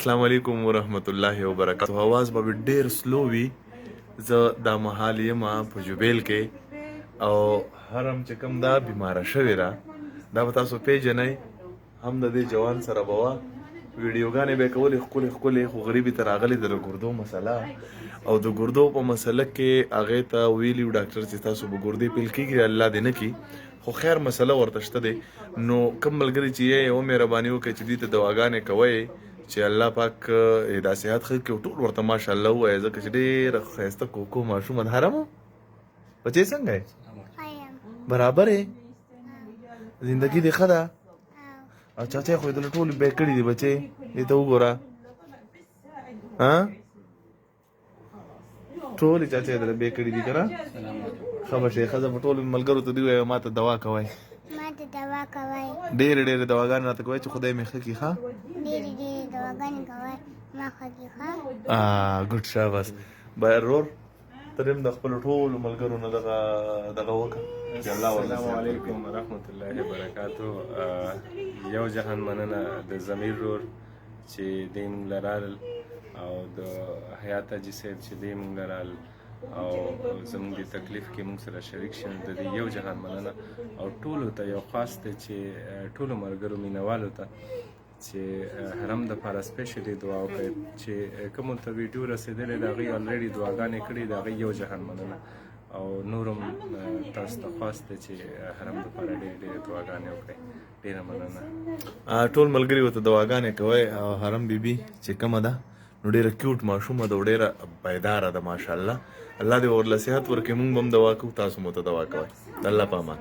السلام علیکم ورحمت الله وبرکاتہ. आवाज به ډیر سلو وي. زه دا مهال یم په جوبیل کې او هرم چې کوم دا بیماره شوې را دا به تاسو پیژنئ. هم د دې جوان سره به وه ویډیوګانې به یې کولې ښکلې ښکلې، خو غریبي ته راغلې د ګردو مسله او د ګردو په مسله کې هغې ته ویلي ډاکټر چې تاسو به ګردې پیل کېږي، الله دې نه کړي. خو خیر مسله ورته شته دی. نو کوم ملګري چې یې یوه مهرباني وکړئ چې دوی ته دواګانې کوئ چې الله پاک دا صحت ښه کړي. ټول ورته ماشاءالله ووایه ځکه چې ډېره ښایسته کوکو ماشومه ده. حرمو بچې څنګه یې؟ برابر یې؟ زندګي دې ښه ده؟ او چاچا خو یې دله ټول بیک کړي دي بچې. دې ته وګوره ټولې چاچا یې دله بیک کړي دي که نه؟ ښه به شي. ښځه به ټولو ملګرو ته دې ووایه ما ته دوا کوئ، ډېرې ډېرې دواګانې راته کوئ چې خدای مې ښه کړي. ښه ګوډ شاباس. رور ته دې هم د خپلو ټولو ملګرو نه دغه وکړه. السلام علیکم ورحمت الله وبرکاتو. یو جهان مننه د ضمیر رور چې دی موږ لرال او د حیات حاجي صاحب چې دی موږ لرال او زموږ د تکلیف کې موږ سره شریک شول. د دې یو جهان مننه او ټولو ته یو خاص دی چې ټولو ملګرو مینوالو ته چې حرم دپاره سپیشلي دعا وکړئ چې کومو ته ویډیو رسېدلی د هغوی الریډي دعاګانې کړي د هغوی یو جهان مننه او نورم تاسو ته خاص دی چې حرم دپاره ډېرې ډېرې دعاګانې وکړئ. ډېره مننه. ټول ملګري ورته دواګانې کوئ. او حرم بیبي چې کومه ده نو ډېره کیوټ ماشومه ده او ډېره بیداره ده ماشاءالله. الله دې ورله صحت ورکړي. موږ به هم دوا کوو، تاسو مو ته دوا کوئ. د الله په امان.